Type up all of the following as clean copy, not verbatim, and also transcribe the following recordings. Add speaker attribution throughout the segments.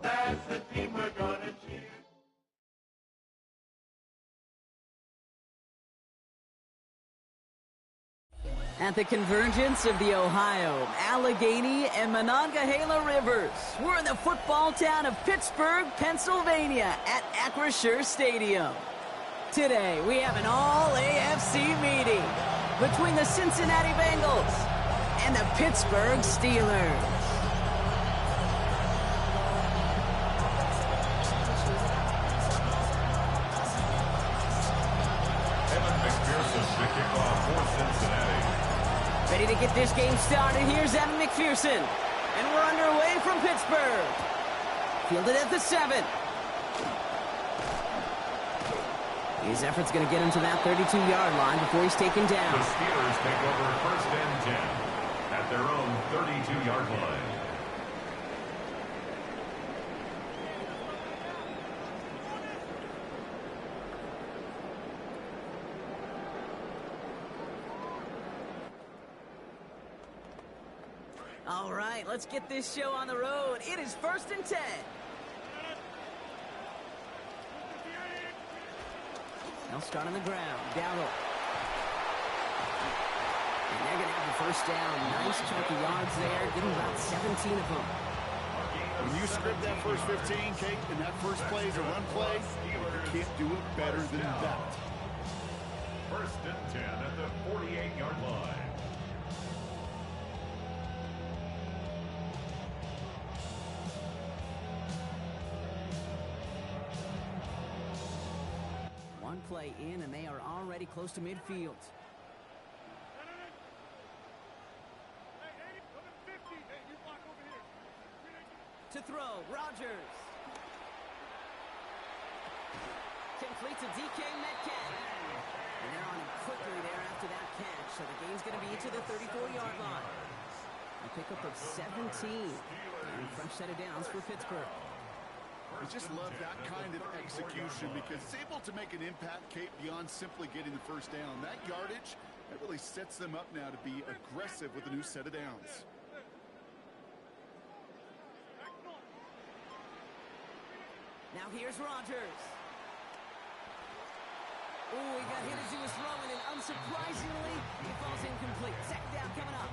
Speaker 1: That's the team we're gonna cheer.
Speaker 2: At the convergence of the Ohio, Allegheny, and Monongahela Rivers, we're in the football town of Pittsburgh, Pennsylvania at Acrisure Stadium. Today, we have an all-AFC meeting between the Cincinnati Bengals and the Pittsburgh Steelers. Ready to get this game started, here's Evan McPherson. And we're underway from Pittsburgh. Fielded at the 7. His effort's going to get him to that 32-yard line before he's taken down.
Speaker 3: The Steelers take over first and 10 at their own 32-yard line.
Speaker 2: All right, let's get this show on the road. It is first and 10. They'll start on the ground. Dowdle. And they're going to have the first down. Nice chunk of yards there. Getting about 17 of them.
Speaker 4: When you script that first 15, Kate, and that first play is a run play, you can't do it better than that.
Speaker 3: First and 10 at the 48-yard line.
Speaker 2: One play in, and they are already close to midfield. To throw, Rodgers. Complete to DK Metcalf. And they're on him quickly there after that catch. So the game's going to be to the 34-yard line. A pickup of 17. And fresh set of downs for Pittsburgh.
Speaker 4: I just love that kind of execution because it's able to make an impact, Kate, beyond simply getting the first down. That yardage, that really sets them up now to be aggressive with a new set of downs.
Speaker 2: Now here's Rodgers. Oh, he got hit as he was throwing, and unsurprisingly, he falls incomplete. Second down coming up.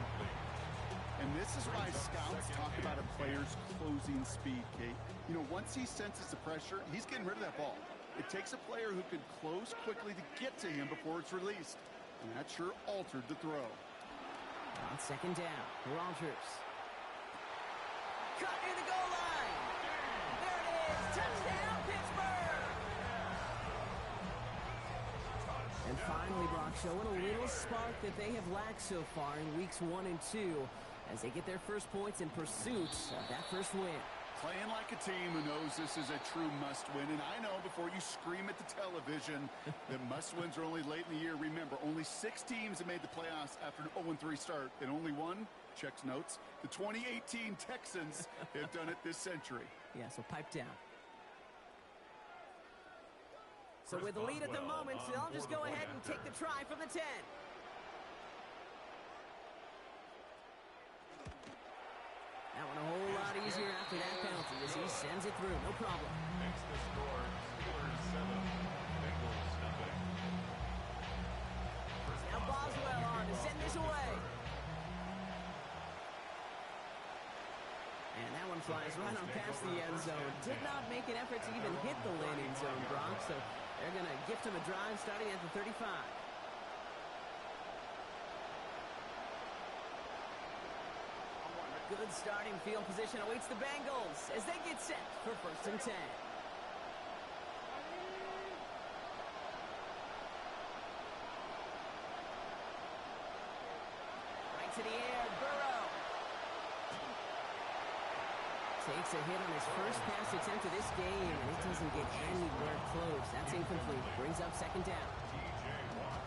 Speaker 4: And this is why scouts talk about a player's closing speed, Kate. You know, once he senses the pressure, he's getting rid of that ball. It takes a player who can close quickly to get to him before it's released. And that sure altered the throw.
Speaker 2: On second down, Rodgers. Cut near the goal line. There it is. Touchdown, Pittsburgh. And finally, Brock, showing a little spark that they have lacked so far in weeks 1 and 2 as they get their first points in pursuit of that first win.
Speaker 4: Playing like a team who knows this is a true must-win. And I know before you scream at the television that must-wins are only late in the year. Remember, only 6 teams have made the playoffs after an 0-3 start, and only one, checks notes, the 2018 Texans have done it this century.
Speaker 2: Yeah, so pipe down. So with the lead at the moment, they'll just go ahead and take the try from the 10. That one a whole lot easier after that penalty as he sends it through. No problem.
Speaker 3: Makes the score Steelers 7, Bengals nothing.
Speaker 2: Now Boswell on to send this away. And that one flies right on past the end zone. Did not make an effort to even hit the landing zone, Brock. So they're going to gift him a drive starting at the 35. Good starting field position awaits the Bengals as they get set for first and 10. Right to the air, Burrow. Takes a hit on his first pass attempt of this game, and it doesn't get anywhere close. That's incomplete. Brings up second down.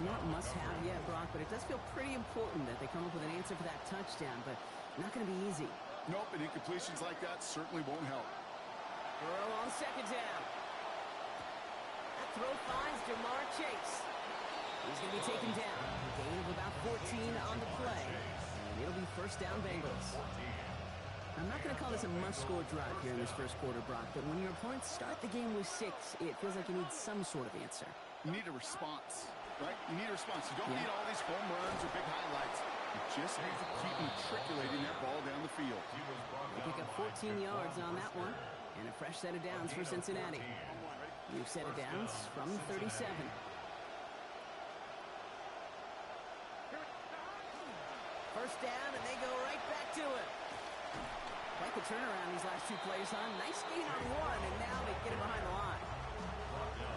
Speaker 2: Not must-have yet, Brock, but it does feel pretty important that they come up with an answer for that touchdown, but not going to be easy.
Speaker 4: Nope, and incompletions like that certainly won't help.
Speaker 2: Burrow on second down. That throw finds Jamar Chase. He's going to be taken down. A gain of about 14 on the play. And it'll be first down Bengals. I'm not going to call this a must-score drive here in this first quarter, Brock, but when your opponents start the game with 6, it feels like you need some sort of answer.
Speaker 4: You need a response, right? You need a response. You don't need all these home runs or big highlights. You just need to keep matriculating that ball down the field.
Speaker 2: They pick up 14 yards on that one, and a fresh set of downs for Cincinnati. New set of downs from 37. First down, and they go right back to it. Quite the turnaround these last 2 plays, huh? Nice gain on one, and now they get him behind the line.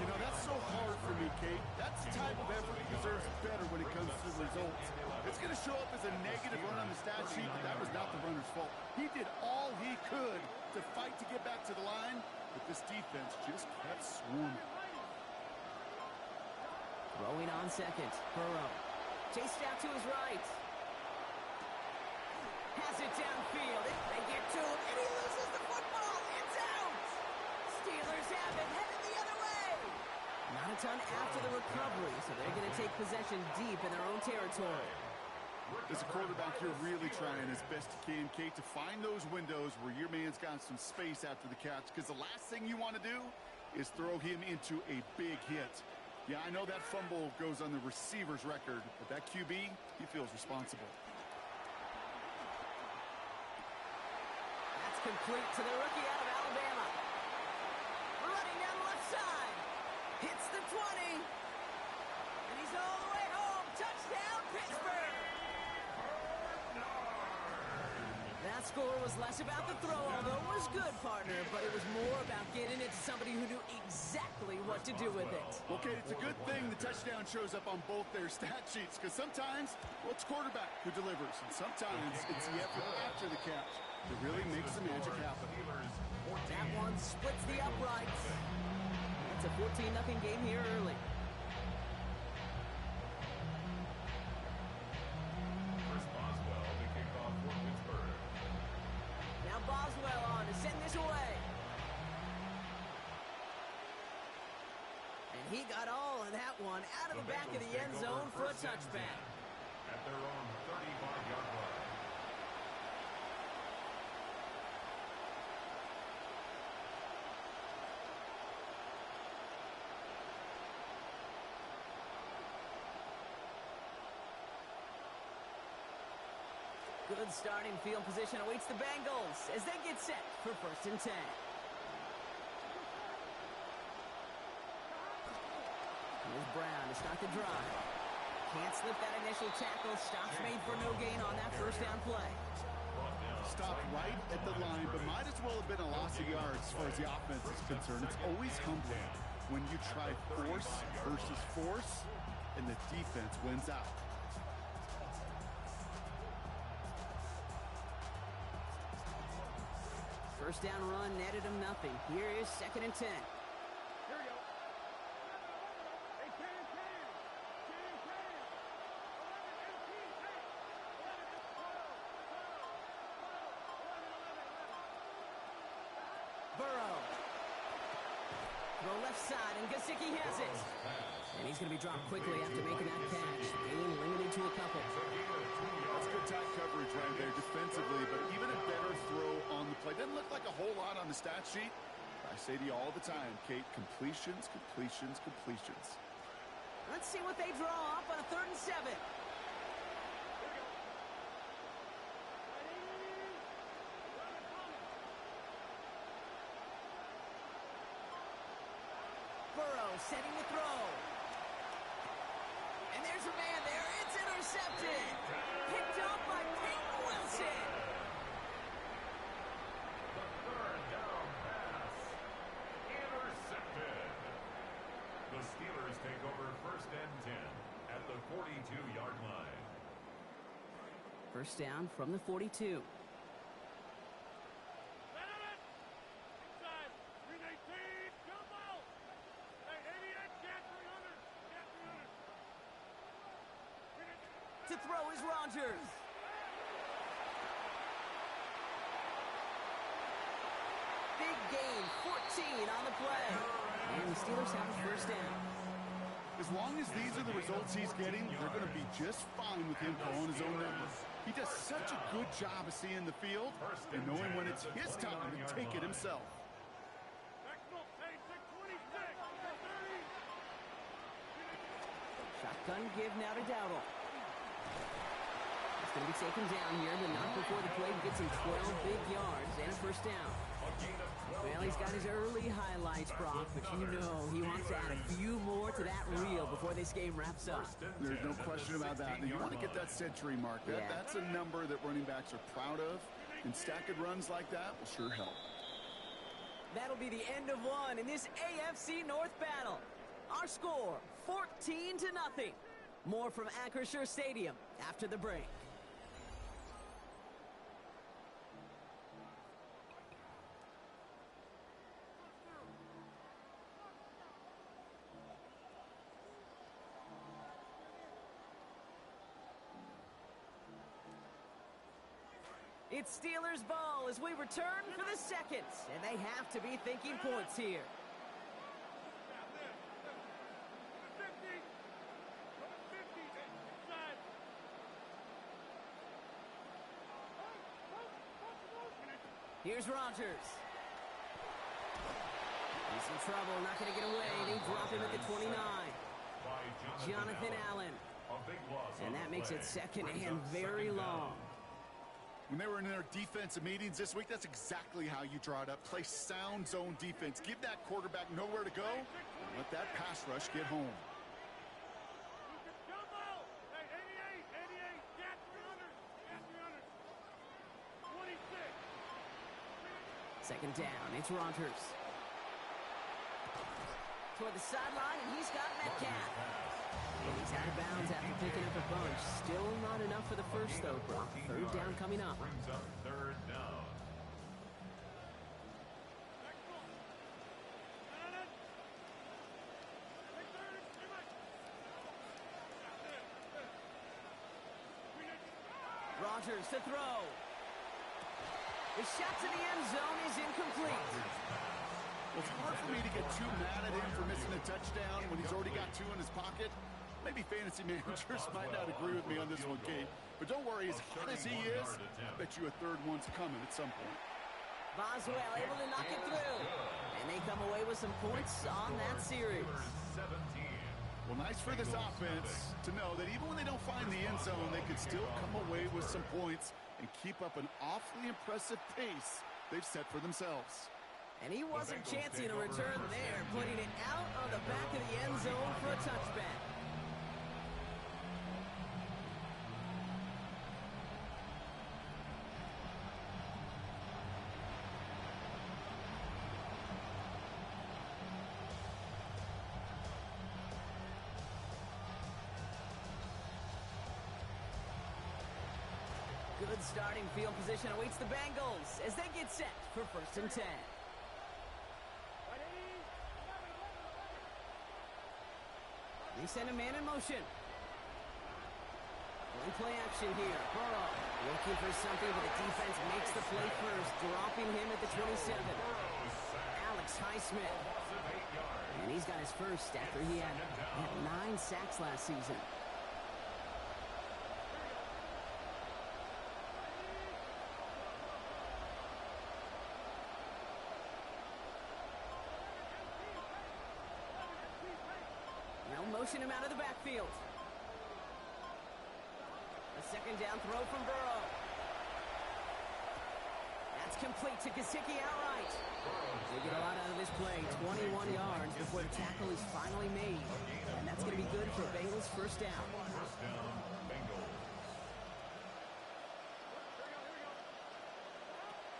Speaker 4: You know, that's so hard for me, Kate. That's the type of effort that deserves better when it comes to the results. It's going to show up as a negative run on the stat sheet, but that was not the runner's fault. He did all he could to fight to get back to the line, but this defense just kept swarming.
Speaker 2: Throwing on second, Burrow. Chased out to his right. Has it downfield. They get to him, and he loses the football. It's out. Steelers have it, headed the other way. Not a ton after the recovery, so they're going to take possession deep in their own territory.
Speaker 4: As a quarterback, you're really trying as best you can, Kate, to find those windows where your man's got some space after the catch, because the last thing you want to do is throw him into a big hit. Yeah, I know that fumble goes on the receiver's record, but that QB, he feels responsible.
Speaker 2: That's complete to the rookie out of Alabama. Running down the left side. Hits the 20. And he's all the way home. Touchdown, Pittsburgh. That score was less about the throw, although it was good, partner, but it was more about getting it to somebody who knew exactly what to do with it.
Speaker 4: Okay, it's a good thing the touchdown shows up on both their stat sheets, because sometimes, well, it's quarterback who delivers, and sometimes it's the effort after the catch that really makes the magic happen.
Speaker 2: That one splits the uprights. It's a 14-0 game here early. Now Boswell on to send this away. And he got all of that one out of the back of the end zone for a touchback.
Speaker 3: At their own 35-yard line.
Speaker 2: Good starting field position awaits the Bengals as they get set for 1st and 10. Here's Brown to start the drive. Can't slip that initial tackle. Stops made for no gain on that first down play.
Speaker 4: Stopped right at the line, but might as well have been a loss of yards as far as the offense is concerned. It's always humbling when you try force versus force, and the defense wins out.
Speaker 2: First down run netted him nothing. Here is 2nd and 10. Burrow. Throw left side, and Gesicki has it. And he's going to be dropped quickly after making that catch. Gain limited to a couple.
Speaker 4: That's good tight coverage right there defensively, but even a better throw on the play. Doesn't look like a whole lot on the stat sheet. I say to you all the time, Kate, completions, completions, completions.
Speaker 2: Let's see what they draw up on a 3rd and 7. Burrow setting the throw. And there's a man there. It's intercepted. Picked up by Peyton Wilson.
Speaker 3: The 3rd down pass. Intercepted. The Steelers take over 1st and 10 at the 42-yard line.
Speaker 2: First down from the 42. To throw is Rodgers. Big gain, 14 on the play. And the Steelers have a first down.
Speaker 4: As long as these are the results he's getting, they're going to be just fine with him calling his own number. He does such a good job of seeing the field and knowing when it's his time to take it himself.
Speaker 2: Shotgun give now to Dowdle. It's going to be taken down here, but not before the play gets him 12 big yards and a first down. Well, he's got his early highlights, Brock, but you know he wants to add a few more to that reel before this game wraps up.
Speaker 4: There's no question about that. Now, you want to get that century mark. That's a number that running backs are proud of, and stacking runs like that will sure help.
Speaker 2: That'll be the end of one in this AFC North battle. Our score, 14-0. More from Acrisure Stadium after the break. It's Steelers ball as we return for the second, and they have to be thinking points here. Here's Rodgers. He's in trouble, not going to get away. They drop him at the 29. Jonathan Allen. And that makes it second and very long.
Speaker 4: When they were in their defensive meetings this week, that's exactly how you draw it up. Play sound zone defense. Give that quarterback nowhere to go. And let that pass rush get home.
Speaker 2: Second down, it's Rodgers. Toward the sideline, and he's got Metcalf. And he's out of bounds after picking up a bunch. Still not enough for the first, though, Brock. Third down coming up.
Speaker 3: Brings up third down.
Speaker 2: Rodgers to throw. The shot to the end zone is incomplete.
Speaker 4: Well, it's hard for me to get too mad at him for missing a touchdown when he's already got two in his pocket. Maybe fantasy managers might not agree with me on this one, Kate. But don't worry, as hot as he is, I bet you a third one's coming at some point.
Speaker 2: Boswell able to knock it through. And they come away with some points on that series.
Speaker 3: 17.
Speaker 4: Well, nice for this offense to know that even when they don't find the end zone, they can still come away with some points and keep up an awfully impressive pace they've set for themselves.
Speaker 2: And he wasn't chancing a return there, putting it out on the back of the end zone for a touchback. Good starting field position awaits the Bengals as they get set for 1st and 10. They send a man in motion. One play action here. Burrow looking for something, but the defense makes the play first, dropping him at the 27. Alex Highsmith. And he's got his first after he had 9 sacks last season. Motion him out of the backfield. A second down throw from Burrow. That's complete to Gesicki outright. They get a lot out of this play. 21 yards before the tackle is finally made. And that's going to be good for Bengals' first down.
Speaker 3: First down, Bengals.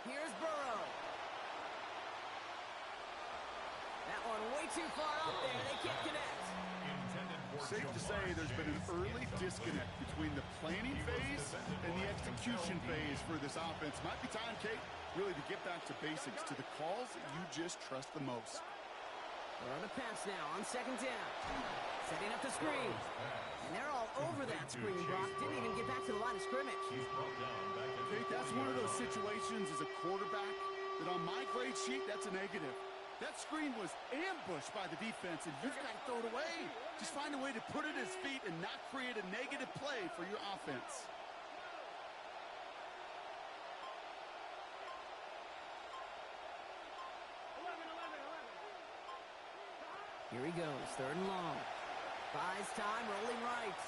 Speaker 2: Here's Burrow. That one way too far up there. They can't connect.
Speaker 4: Safe to say there's been an early disconnect between the planning phase and the execution phase for this offense. Might be time, Kate, really to get back to basics, to the calls that you just trust the most.
Speaker 2: We're on the pass now on second down. Setting up the screen. And they're all over that screen, Brock. Didn't even get back to the line of scrimmage.
Speaker 3: He's brought down back at
Speaker 4: Jake, that's one of those situations as a quarterback that on my grade sheet, that's a negative. That screen was ambushed by the defense, and you've got to throw it away. Just find a way to put it at his feet and not create a negative play for your offense.
Speaker 2: Here he goes, 3rd and long. Buys time, rolling right.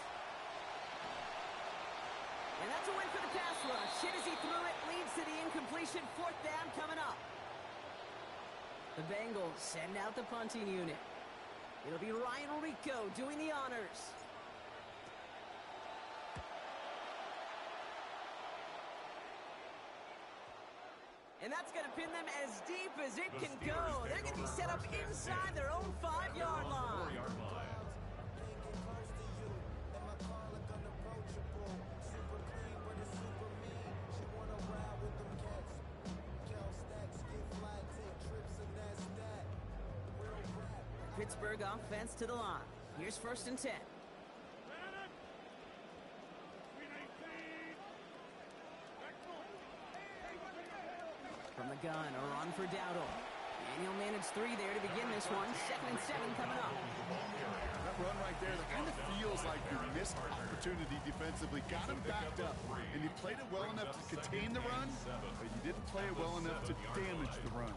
Speaker 2: And that's a win for the pass rush. Hit as he threw it, leads to the incompletion. 4th down coming up. The Bengals send out the punting unit. It'll be Ryan Rico doing the honors. And that's going to pin them as deep as it can go. They're going to be set up inside their own 5-yard line. Pittsburgh offense to the line. Here's 1st and 10. From the gun, a run for Dowdle. And he'll manage 3 there to begin this one. 2nd and 7 coming up.
Speaker 4: That run right there, that kind of feels like your missed opportunity defensively. Got him backed up, and you played it well enough to contain the run, but you didn't play it well enough to damage the run.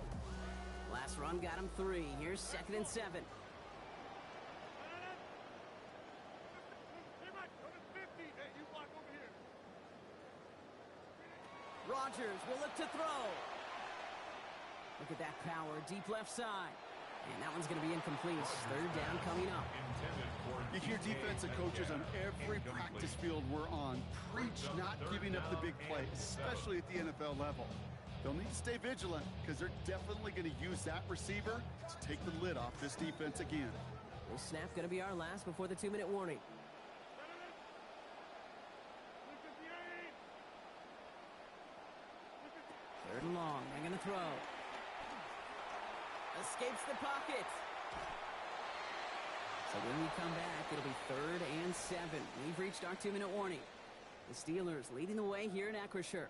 Speaker 2: Last run got him 3. Here's 2nd and 7. Rodgers will look to throw. Look at that power, deep left side. And that one's going to be incomplete. 3rd down coming up.
Speaker 4: You hear defensive coaches on every practice field we're on preach not giving up the big play, especially at the NFL level. They'll need to stay vigilant because they're definitely going to use that receiver to take the lid off this defense again.
Speaker 2: This snap going to be our last before the 2-minute warning. 3rd and long. They're going to throw. Escapes the pocket. So when we come back, it'll be 3rd and 7. We've reached our 2-minute warning. The Steelers leading the way here in Acrisure.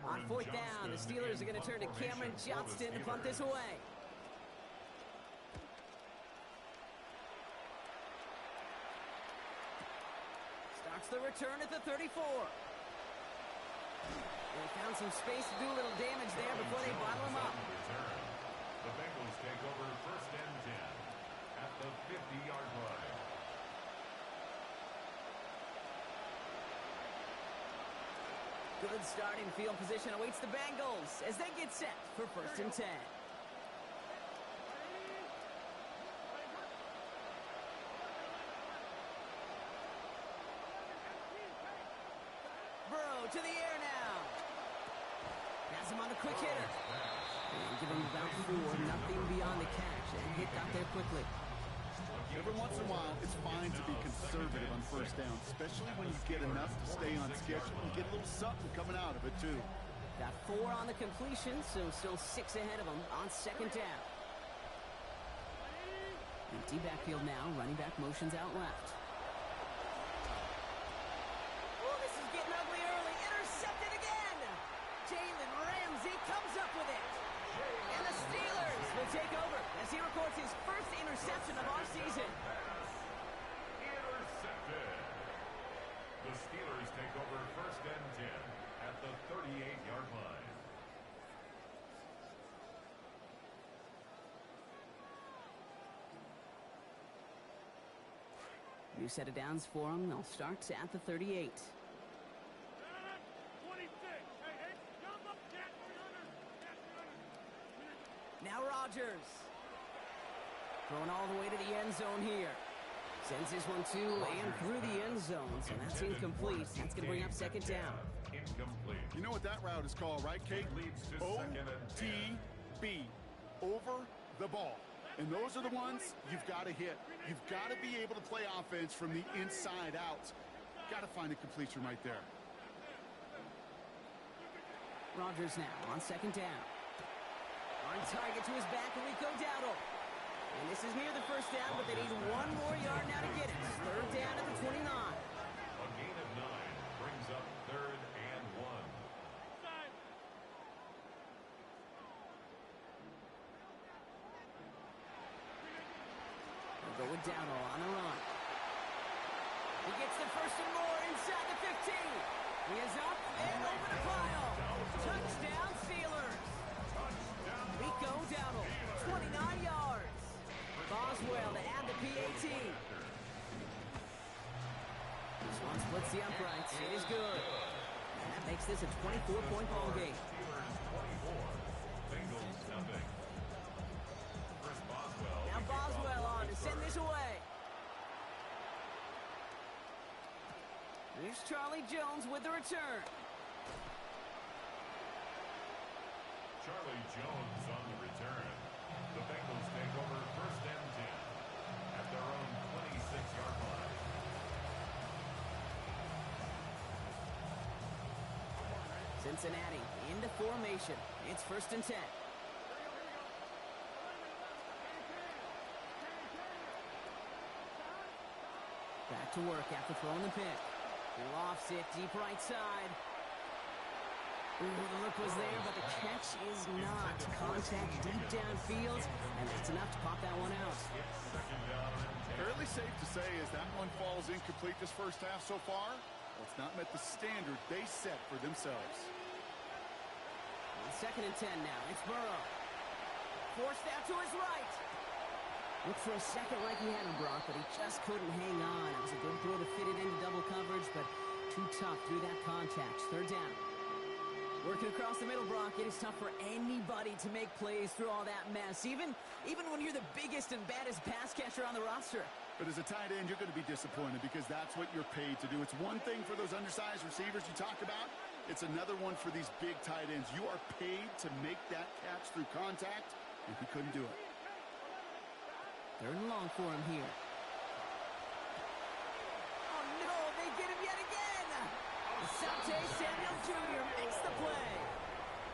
Speaker 2: On 4th down, the Steelers are going to turn to Cameron Johnston to punt this away. Starts the return at the 34. They found some space to do a little damage there before they bottle him up.
Speaker 3: The Bengals take over 1st and 10 at the 50-yard line.
Speaker 2: Good starting field position awaits the Bengals as they get set for 1st and 10. Burrow to the air now. Has him on the quick hitter. And give him about 4, nothing beyond the catch. And hit got there quickly.
Speaker 4: Every once in a while, it's fine to be conservative on 1st down, especially when you get enough to stay on schedule and get a little something coming out of it, too.
Speaker 2: Got 4 on the completion, so still 6 ahead of him on 2nd down. Empty backfield now, running back motions out left. Oh, this is getting ugly early. Intercepted again. Jalen Ramsey comes up with it. And the Steelers will take over as he records his 1st interception of our season.
Speaker 3: Intercepted. The Steelers take over 1st and 10 at the 38-yard line.
Speaker 2: New set of downs for them. They'll start at the 38. Now Rodgers. Throwing all the way to the end zone here. Sends this one to and through the end zone, so that's incomplete. That's going to bring up 2nd down.
Speaker 3: Incomplete.
Speaker 4: You know what that route is called, right, Kate?
Speaker 3: Leads to 2nd and 10.
Speaker 4: OTB. Over the ball. And those are the ones you've got to hit. You've got to be able to play offense from the inside out. Got to find a completion right there.
Speaker 2: Rodgers now on 2nd down. On target to his back, Rico Dowdle. And this is near the first down, but they need one more yard now to get it. Third down at the 29.
Speaker 3: A gain of 9 brings up 3rd and 1.
Speaker 2: They'll go with Dowdle on the run. He gets the first and more inside the 15. He is up and over the pile. Touchdown Steelers. Rico Dowdle, 29 yards. Boswell to add the PAT. This one splits the uprights. It is good. And that makes this a 24-point ball game.
Speaker 3: Steelers 24, Bengals nothing. Chris Boswell.
Speaker 2: Now Boswell on to send this away. Here's Charlie Jones with the return.
Speaker 3: Charlie Jones on the return. The Bengals take over 1st and 10 at their own 26-yard line.
Speaker 2: Cincinnati into formation. It's 1st and 10. Back to work after throwing the pick. Lofts it deep right side. Ooh, the look was there, but the catch is not. Contact deep downfield, and that's enough to pop that one out.
Speaker 4: Fairly safe to say as that one falls incomplete this first half so far. Well, it's not met the standard they set for themselves.
Speaker 2: On 2nd and 10 now. It's Burrow. Forced out to his right. Looked for a second like he had him, Brock, but he just couldn't hang on. It was a good throw to fit it into double coverage, but too tough through that contact. 3rd down. Working across the middle, Brock, it is tough for anybody to make plays through all that mess, even when you're the biggest and baddest pass catcher on the roster.
Speaker 4: But as a tight end, you're going to be disappointed because that's what you're paid to do. It's one thing for those undersized receivers you talk about. It's another one for these big tight ends. You are paid to make that catch through contact, and he couldn't do it.
Speaker 2: 3rd and long for him here. Oh, no, they get him yet again. Asante Samuel Jr. makes the play.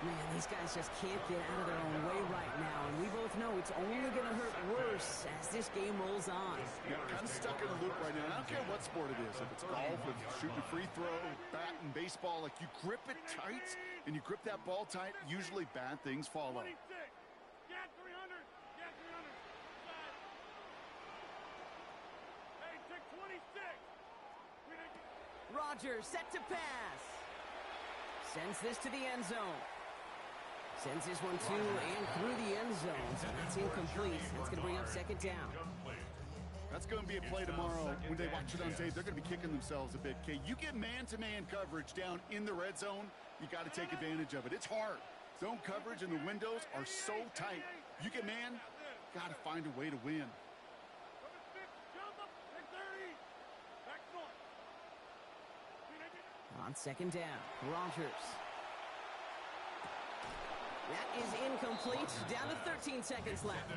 Speaker 2: Man, these guys just can't get out of their own way right now, and we both know it's only going to hurt worse as this game rolls on.
Speaker 4: Yeah, kind of stuck in a loop right now. And I don't care what sport it is. If it's golf, if it's shooting a free throw, bat and baseball, like you grip it tight and you grip that ball tight, usually bad things follow.
Speaker 1: Get 300. Get 300. Hey, take 26.
Speaker 2: Rodgers set to pass. Sends this to the end zone. Sends this one to and through the end zone. So that's incomplete. That's going to bring up 2nd down.
Speaker 4: That's going to be a play tomorrow. When they watch it on tape, they're going to be kicking themselves a bit. Okay, you get man-to-man coverage down in the red zone, you got to take advantage of it. It's hard. Zone coverage and the windows are so tight. You get man, got to find a way to win.
Speaker 2: On 2nd down, Rodgers. That is incomplete. Down to 13 seconds left.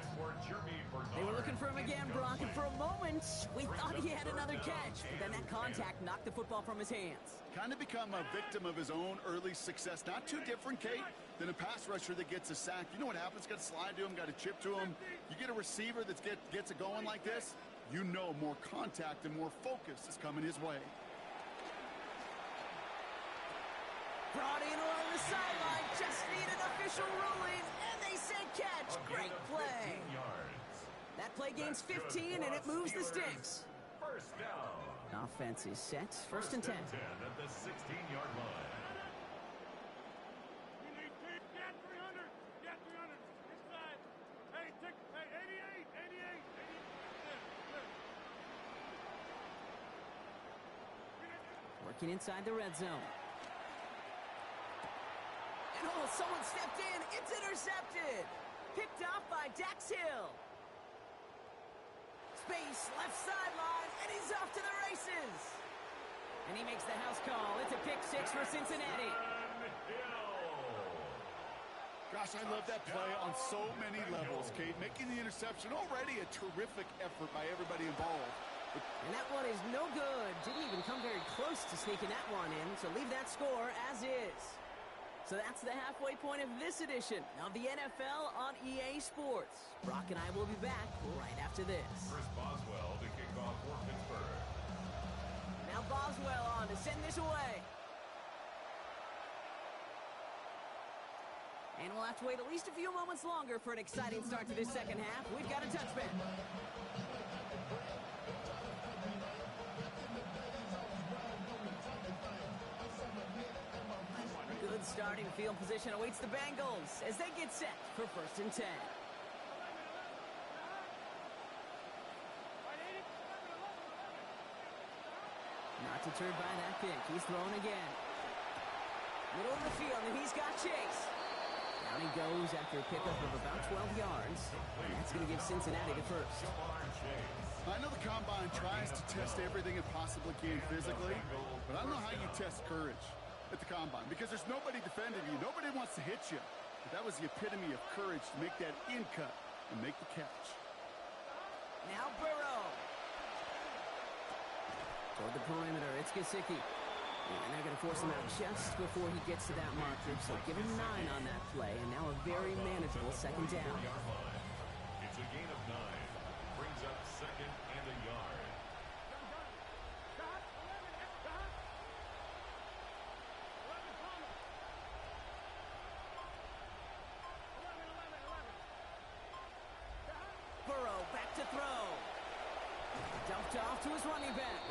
Speaker 2: They were looking for him again, Brock, and for a moment, we thought he had another catch. But then that contact knocked the football from his hands.
Speaker 4: Kind of become a victim of his own early success. Not too different, Kate, than a pass rusher that gets a sack. You know what happens? Got to slide to him, got to chip to him. You get a receiver that gets it going like this, you know more contact and more focus is coming his way.
Speaker 2: Brought in along the sideline, just need an official ruling, and they say catch. Great play. That play gains 15, and it moves the sticks.
Speaker 3: 1st down.
Speaker 2: Offense is set. 1st and 10.
Speaker 3: At the 16-yard line.
Speaker 1: Get 300. Get 300. Inside. Hey, 88. 88.
Speaker 2: Working inside the red zone. And oh, someone stepped in. It's intercepted. Picked off by Dax Hill. Space, left sideline, and he's off to the races. And he makes the house call. It's a pick 6 for Cincinnati.
Speaker 4: Gosh, I love that play on so many levels, Kate. Making the interception, already a terrific effort by everybody involved.
Speaker 2: And that one is no good. Didn't even come very close to sneaking that one in, so leave that score as is. So that's the halfway point of this edition of the NFL on EA Sports. Brock and I will be back right after this.
Speaker 3: Chris Boswell to kick off for Pittsburgh.
Speaker 2: Now Boswell on to send this away. And we'll have to wait at least a few moments longer for an exciting start to this second half. We've got a touchback. Good starting field position awaits the Bengals as they get set for 1st and 10. Not deterred by that kick. He's throwing again. Middle of the field, and he's got Chase. Down he goes after a pickup of about 12 yards. And that's going to give Cincinnati the first.
Speaker 4: I know the Combine tries to test everything it possibly can physically, but I don't know how you test courage at the Combine because there's nobody defending you. Nobody wants to hit you. But that was the epitome of courage to make that in cut and make the catch.
Speaker 2: Now Burrow. Toward the perimeter, it's Gesicki. And they're going to force him out just before he gets to that marker. So give him 9 on that play, and now a very manageable second down.
Speaker 3: It's a gain of 9. Brings up 2nd and a yard.
Speaker 2: Burrow back to throw. Dumped off to his running back.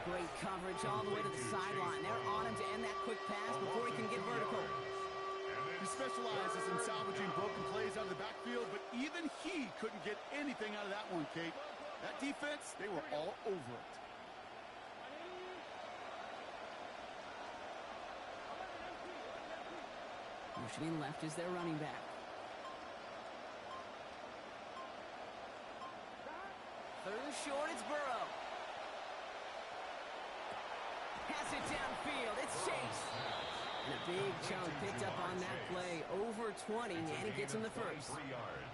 Speaker 2: Great coverage all the way to the sideline. They're on him to end that quick pass before he can get vertical.
Speaker 4: He specializes in salvaging broken plays out of the backfield, but even he couldn't get anything out of that one, Kate. That defense, they were all over it.
Speaker 2: Motioning left is their running back. Third and short, it's Burrow. Has it downfield, it's Chase. And a big chunk picked up on that play, over 20, and he gets him the first.
Speaker 3: 3 yards.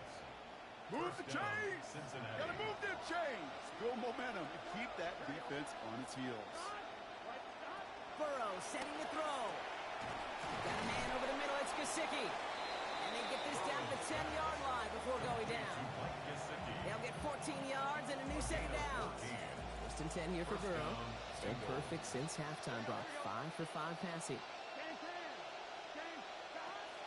Speaker 4: Move the chains! Gotta move them chains! Build momentum and keep that defense on its heels.
Speaker 2: Burrow setting the throw. Got a man over the middle, it's Gesicki. And they get this down to the 10-yard line before going down. They'll get 14 yards and a new second down. 1st and 10 here for Burrow. Still perfect since halftime, Brock. 5 for 5 passing.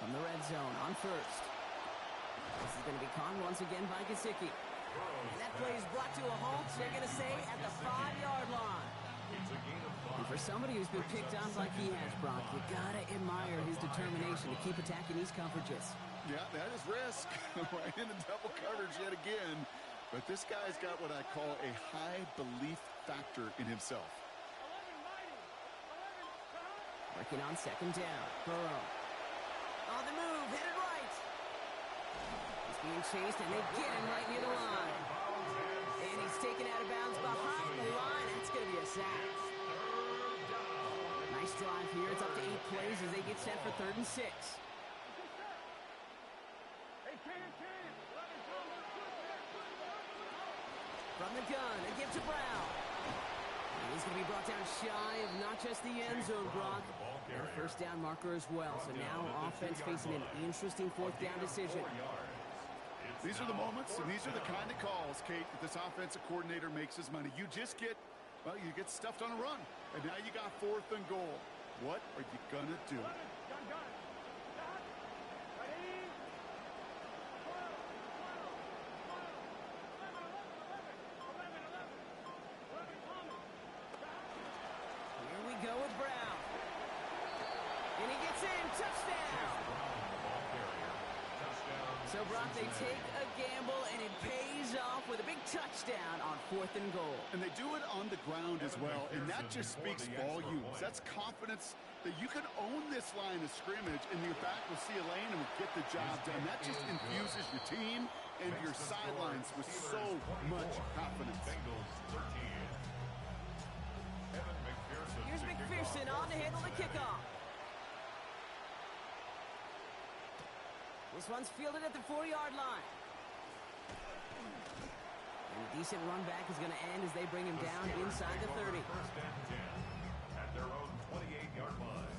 Speaker 2: From the red zone on first. This is going to be caught once again by Gesicki. And that play is brought to a halt, they're going to say, at the 5-yard line. And for somebody who's been picked off like he has, Brock, you got to admire his determination to keep attacking these coverages.
Speaker 4: Yeah, that is risk. Right in the double coverage yet again. But this guy's got what I call a high belief factor in himself.
Speaker 2: Working on second down. Burrow. On the move, headed right. He's being chased, and they get him right near the line. And he's taken out of bounds behind the line. That's going to be a sack. Nice drive here. It's up to 8 plays as they get set for 3rd and 6. From the gun, they give to Brown. He's going to be brought down shy of not just the end zone, Brock, and a 1st down marker as well. So now offense facing an interesting 4th down decision.
Speaker 4: These are the moments, and these are the kind of calls, Kate, that this offensive coordinator makes his money. You just get, well, you get stuffed on a run, and now you got 4th and goal. What are you going to do?
Speaker 2: Go with Brown. And he gets in. Touchdown. So, Brock, they take a gamble, and it pays off with a big touchdown on 4th and goal.
Speaker 4: And they do it on the ground as well, and that just speaks volumes. That's confidence that you can own this line of scrimmage, and your back will see a lane and will get the job done. That just infuses your team and your sidelines with so much confidence.
Speaker 2: Here's McPherson on to handle the kickoff. This one's fielded at the 4-yard line. And a decent run back is going to end as they bring him down inside the 30.
Speaker 3: 1st and 10 at their own 28-yard line.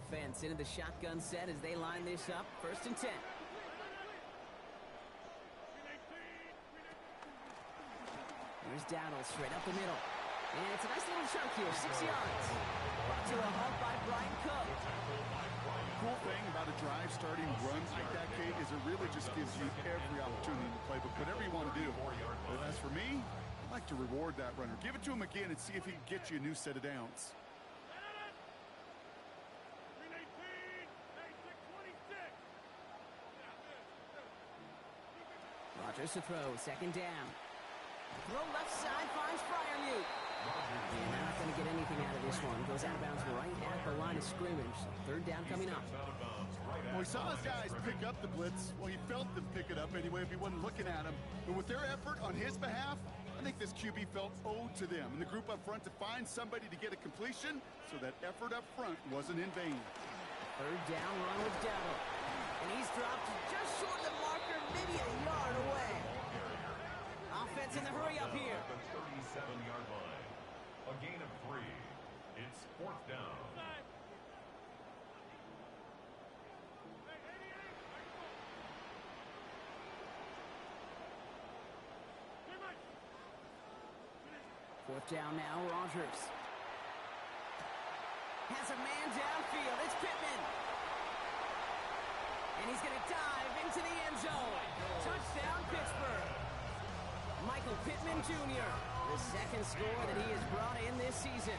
Speaker 2: offense into the shotgun set as they line this up. 1st and 10. Here's Dowdle straight up the middle. And it's a nice little chunk here, 6 yards. Brought to a halt by Brian Cook.
Speaker 4: Cool thing about a drive starting run like that, Kate, is it really just gives you every opportunity in the playbook, whatever you want to do. But as for me, I'd like to reward that runner. Give it to him again and see if he can get you a new set of downs.
Speaker 2: Rodgers to throw, 2nd down. Throw left side, finds Freiermuth. And they're not going to get anything out of this one. Goes out of bounds right at the line of scrimmage. 3rd down coming up.
Speaker 4: Well, he saw his guys pick up the blitz. Well, he felt them pick it up anyway if he wasn't looking at him. But with their effort on his behalf, I think this QB felt owed to them and the group up front to find somebody to get a completion, so that effort up front wasn't in vain.
Speaker 2: 3rd down run with Dowdle. And he's dropped just short of the marker, maybe a yard away. Offense in the hurry up here.
Speaker 3: The 37-yard line. A gain of 3. It's 4th down.
Speaker 2: Fourth down now, Rodgers. Has a man downfield. It's Pittman. And he's going to dive into the end zone. Touchdown, Pittsburgh. Michael Pittman Jr., the 2nd score that he has brought in this season.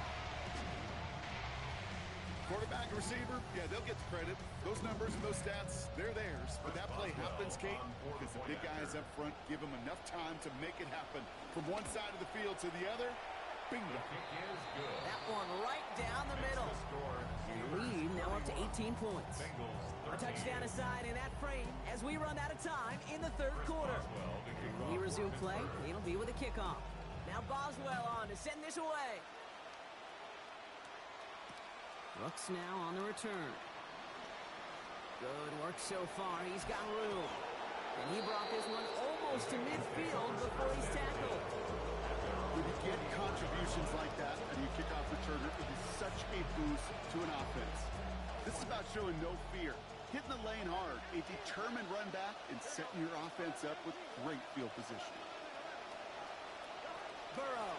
Speaker 4: Quarterback and receiver, yeah, they'll get the credit. Those numbers and those stats, they're theirs. But that play happens, Kate, because the big guys up front give them enough time to make it happen. From one side of the field to the other, bingo.
Speaker 2: That one right down the middle. And the lead now up to 18 points. A touchdown aside in that frame as we run out of time in the 3rd quarter. When we resume play, it'll be with a kickoff. Now Boswell on to send this away. Brooks now on the return. Good work so far. He's got room. And he brought this one almost to midfield before he's tackled.
Speaker 4: When you get contributions like that and you kick off returner, it is such a boost to an offense. This is about showing no fear, hitting the lane hard, a determined run back, and setting your offense up with great field position.
Speaker 2: Burrow.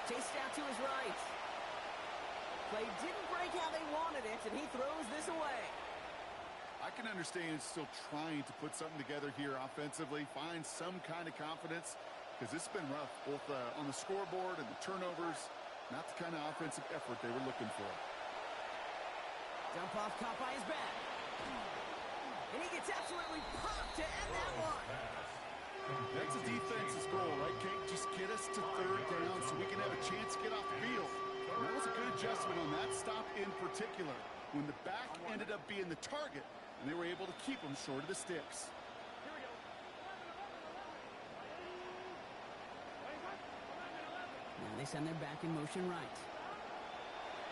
Speaker 2: Chased out to his right. Play didn't break how they wanted it, and he throws this away.
Speaker 4: I can understand still trying to put something together here offensively, find some kind of confidence, because it's been rough, both on the scoreboard and the turnovers. Not the kind of offensive effort they were looking for.
Speaker 2: Dump off caught by his back. And he gets absolutely popped to end that one.
Speaker 4: That's a defense's goal, right, Kate? Just get us to 3rd down so we can have a chance to get off the field. And that was a good adjustment on that stop in particular, when the back ended up being the target, and they were able to keep him short of the sticks.
Speaker 2: Now they send their back in motion right.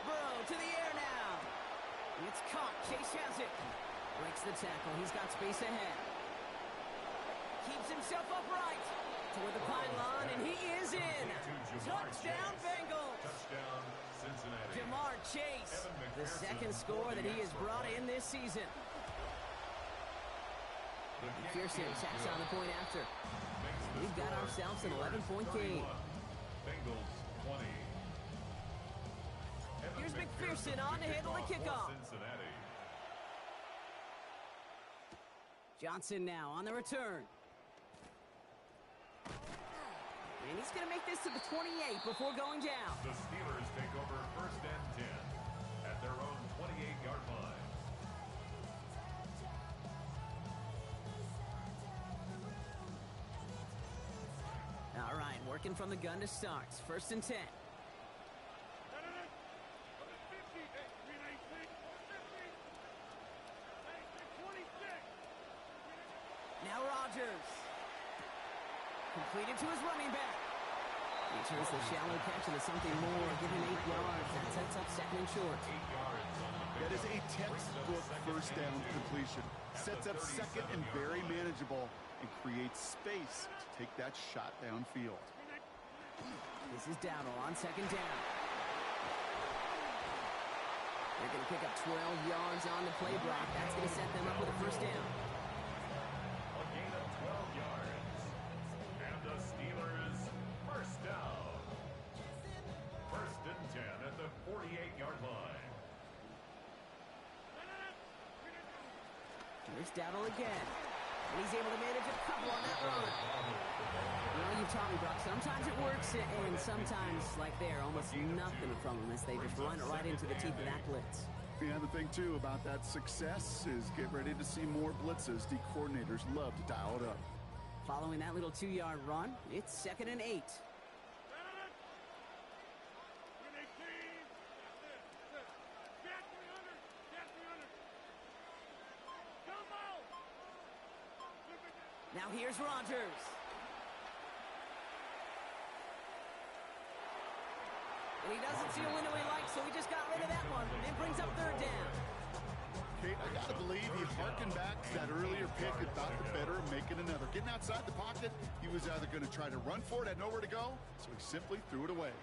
Speaker 2: Burrow to the air now. It's caught. Chase has it. Breaks the tackle. He's got space ahead. Keeps himself upright. Toward the pylon, and he is in. Touchdown, Bengals.
Speaker 3: Touchdown, Cincinnati.
Speaker 2: Jamar Chase, the 2nd score that he has brought in this season. McPherson tacks on the point after. We've got ourselves an 11-point game.
Speaker 3: Bengals 20.
Speaker 2: Here's McPherson on to handle the kickoff.
Speaker 3: Cincinnati.
Speaker 2: Johnson now on the return. And he's going to make this to the 28 before going down.
Speaker 3: The Steelers take over 1st and 10 at their own 28-yard line.
Speaker 2: All right, working from the gun to start. 1st and 10. Now Rodgers. Completed to his running back. He turns the shallow catch into something more, giving 8 yards. That sets up 2nd and short.
Speaker 3: 8 yards on the
Speaker 4: That is a textbook 1st down completion. Sets up 2nd and very manageable, and creates space to take that shot downfield.
Speaker 2: This is Dowdle on 2nd down. They're going to pick up 12 yards on the play block. That's going to set them up with a first down.
Speaker 3: A gain of 12 yards. And the Steelers first down. First and 10 at the 48-yard line.
Speaker 2: Here's Dowdle again. And he's able to manage a couple on that run. You know, you've taught me, Brock, sometimes it works, and sometimes, like there, almost nothing from them as they just run it right into the teeth of that blitz.
Speaker 4: Yeah, the thing, too, about that success is get ready to see more blitzes. The coordinators love to dial it up.
Speaker 2: Following that little 2-yard run, it's 2nd and 8. Now here's Rodgers. And he doesn't see a window he likes, so he just got rid of that one. It brings up 3rd down.
Speaker 4: Kate, I got to believe he harkened back to that earlier pick and thought the better of making another. Getting outside the pocket, he was either going to try to run for it, had nowhere to go, so he simply threw it away.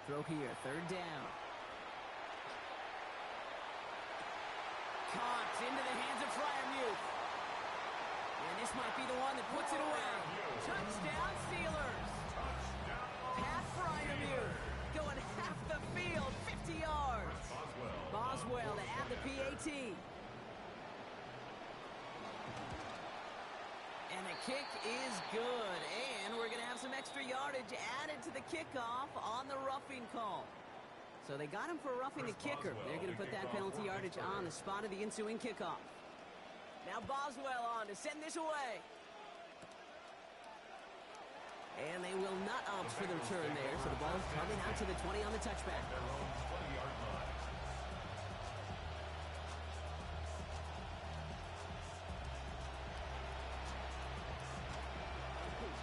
Speaker 2: Throw here, 3rd down. Caught into the hands of Fryermuth. And this might be the one that puts it away. Touchdown, Steelers. Pat Fryermuth going half the field, 50 yards. Boswell to add the PAT. And the kick is good. And we're going to have some extra yardage added to the kickoff on the roughing call. So they got him for roughing the kicker. They're going to put that penalty yardage on the spot of the ensuing kickoff. Now Boswell on to send this away. And they will not opt for the return there. So the ball's coming out to the 20 on the touchback.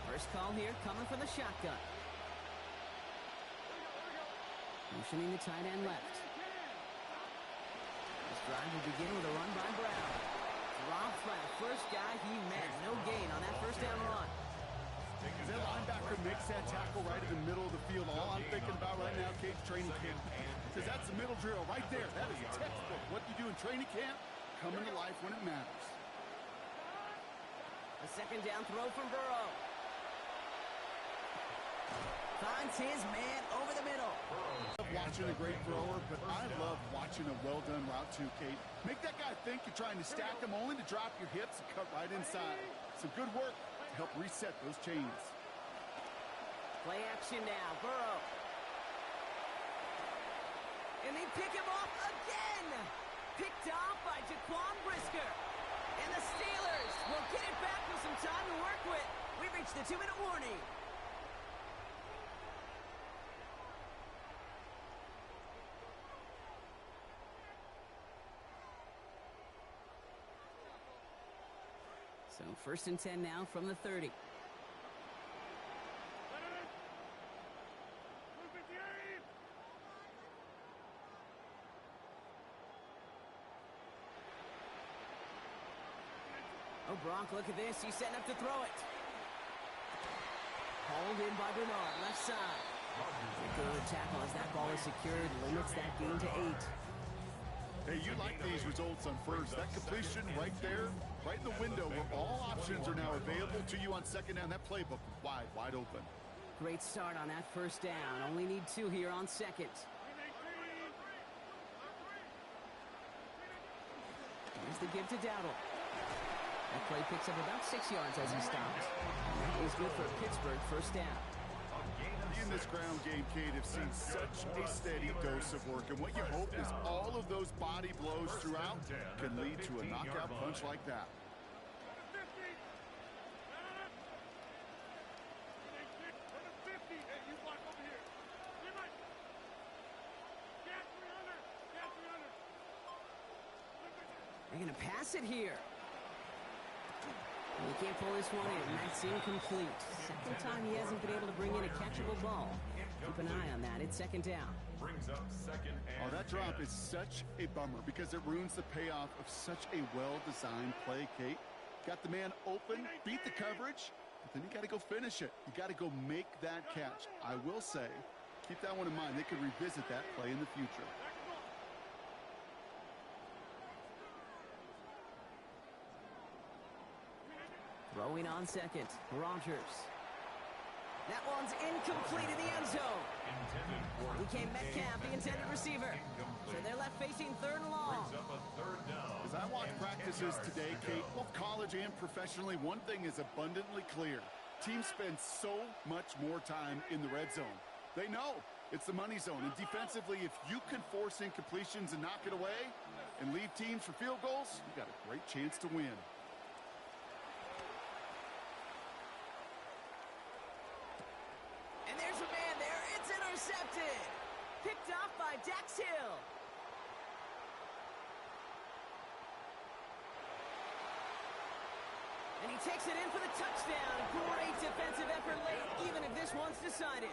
Speaker 2: First call here coming from the shotgun. Motioning the tight end left. This drive will begin with a run by Brown. Dropped by the first guy he met. No gain on that first down run.
Speaker 4: That linebacker makes that tackle right in the middle of the field. All I'm thinking about right now, Cade's training camp. Because that's the middle drill right there. That is a textbook. What you do in training camp, coming to life when it matters.
Speaker 2: A 2nd down throw from Burrow. Finds his man over the middle.
Speaker 4: I love watching a great thrower, but I love watching a well-done route too, Kate. Make that guy think you're trying to stack him only to drop your hips and cut right inside. Some good work to help reset those chains.
Speaker 2: Play action now, Burrow. And they pick him off again. Picked off by Jaquan Brisker. And the Steelers will get it back with some time to work with. We've reached the 2-minute warning. So 1st and 10 now from the 30. Oh, Bronk, look at this. He's setting up to throw it. Hauled in by Bernard, left side. A good tackle as that ball is secured. Limits that gain to 8.
Speaker 4: Hey, you like these results on first. That completion right there, right in the window where all options are now available to you on 2nd down. That playbook wide, wide open.
Speaker 2: Great start on that 1st down. Only need 2 here on 2nd. Here's the give to Dowdle. That play picks up about 6 yards as he stops. That is good for Pittsburgh 1st down.
Speaker 4: In this ground game, Kate, have seen such a steady dose of work. And what you hope is all of those body blows throughout can lead to a knockout punch like that.
Speaker 2: They're going to pass it here. And he can't pull this one in. That's incomplete. 2nd time he hasn't been able to bring in a catchable ball. Keep an eye on that. It's 2nd down.
Speaker 3: Brings up 2nd and
Speaker 4: that drop is such a bummer because it ruins the payoff of such a well-designed play, Kate. Got the man open, beat the coverage, but then you got to go finish it. You got to go make that catch. I will say, keep that one in mind. They could revisit that play in the future.
Speaker 2: Throwing on second, Rogers. That one's incomplete in the end zone. Became Metcalf, the intended receiver. So they're left facing third and long.
Speaker 4: As I watch practices today, Kate, both college and professionally, one thing is abundantly clear. Teams spend so much more time in the red zone. They know it's the money zone. And defensively, if you can force incompletions and knock it away and leave teams for field goals, you got a great chance to win.
Speaker 2: And there's a man there. It's intercepted. Picked off by Dax Hill. And he takes it in for the touchdown. Great defensive effort late, even if this one's decided.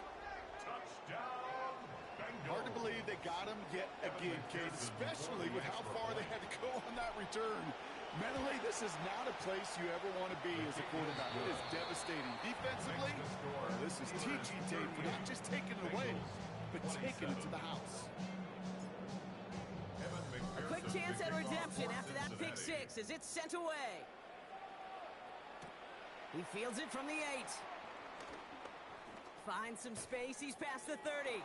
Speaker 3: Touchdown, Bengals.
Speaker 4: Hard to believe they got him yet again, Kate, especially with how far they had to go on that return. Mentally, this is not a place you ever want to be as a quarterback. It is devastating. Defensively, this is teaching tape for not just taking it away, but taking it to the house.
Speaker 2: A quick chance at redemption after that pick six as it's sent away. He fields it from the 8. Finds some space. He's past the 30.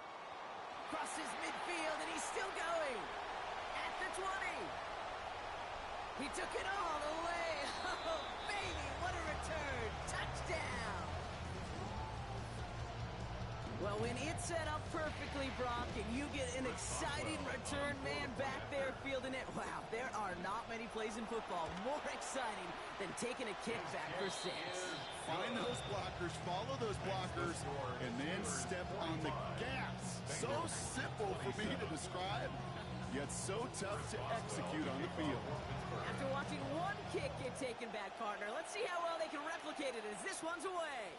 Speaker 2: Crosses midfield, and he's still going. At the 20. He took it all the way. Oh, baby, what a return. Touchdown. Well, when it's set up perfectly, Brock, and you get an exciting return man back there fielding it, wow, there are not many plays in football more exciting than taking a kick back for 6.
Speaker 4: Find those blockers, follow those blockers, and then step on the gas. So simple for me to describe, yet so tough to execute on the field.
Speaker 2: After watching one kick get taken back, partner, let's see how well they can replicate it as this one's away.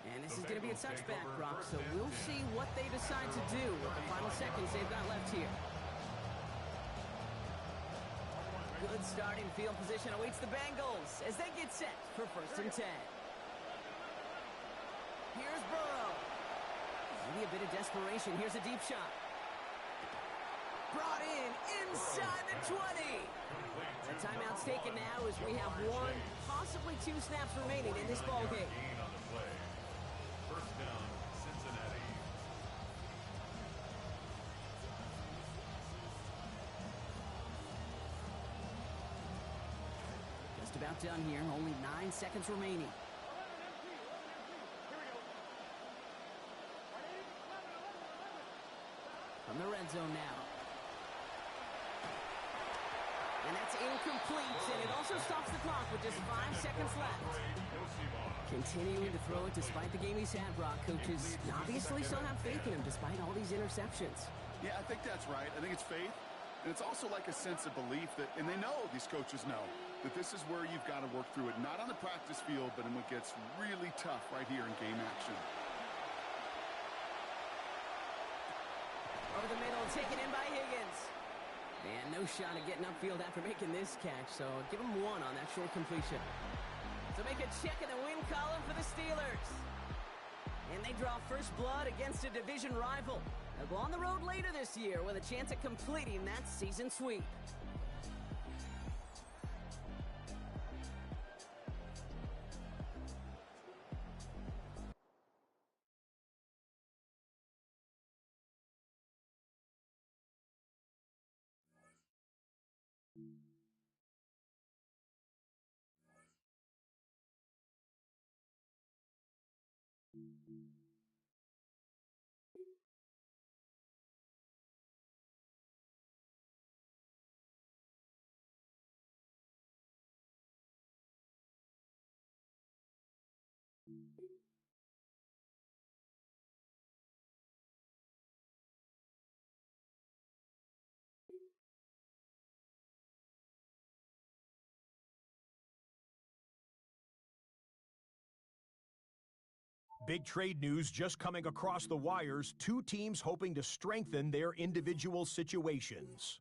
Speaker 2: And this is going to be a touchback, Brock, so we'll see what they decide to do with the final seconds they've got left here. Good starting field position awaits the Bengals as they get set for 1st and 10. Here's Burrow. Maybe a bit of desperation. Here's a deep shot. Brought in inside the 20. The timeout's taken now as we have 1, possibly 2 snaps remaining in this ballgame.
Speaker 3: First down, Cincinnati.
Speaker 2: Just about done here. Only 9 seconds remaining. From the red zone now. And that's incomplete, and it also stops the clock with just 5 seconds left. Continuing to throw it despite the game he's had, Brock. Coaches obviously still have faith in him despite all these interceptions.
Speaker 4: Yeah, I think that's right. I think it's faith, and it's also like a sense of belief that, and they know, these coaches know, that this is where you've got to work through it. Not on the practice field, but in what gets really tough right here in game action.
Speaker 2: Over the middle, taken in by Higgins. And no shot at getting upfield after making this catch, so give him 1 on that short completion. So make a check in the win column for the Steelers. And they draw first blood against a division rival. They'll go on the road later this year with a chance at completing that season sweep.
Speaker 5: Big trade news just coming across the wires. 2 teams hoping to strengthen their individual situations.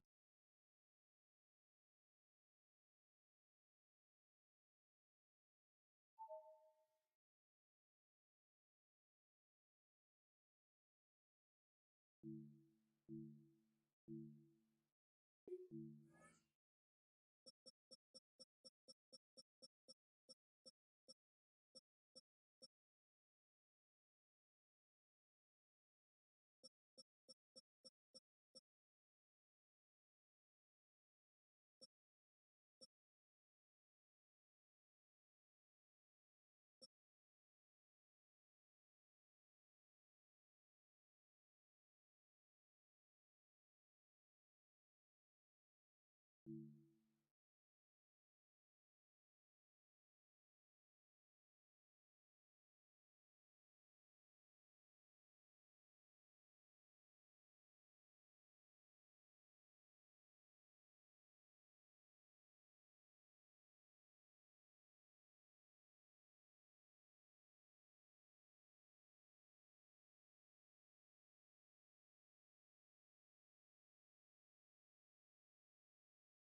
Speaker 6: you.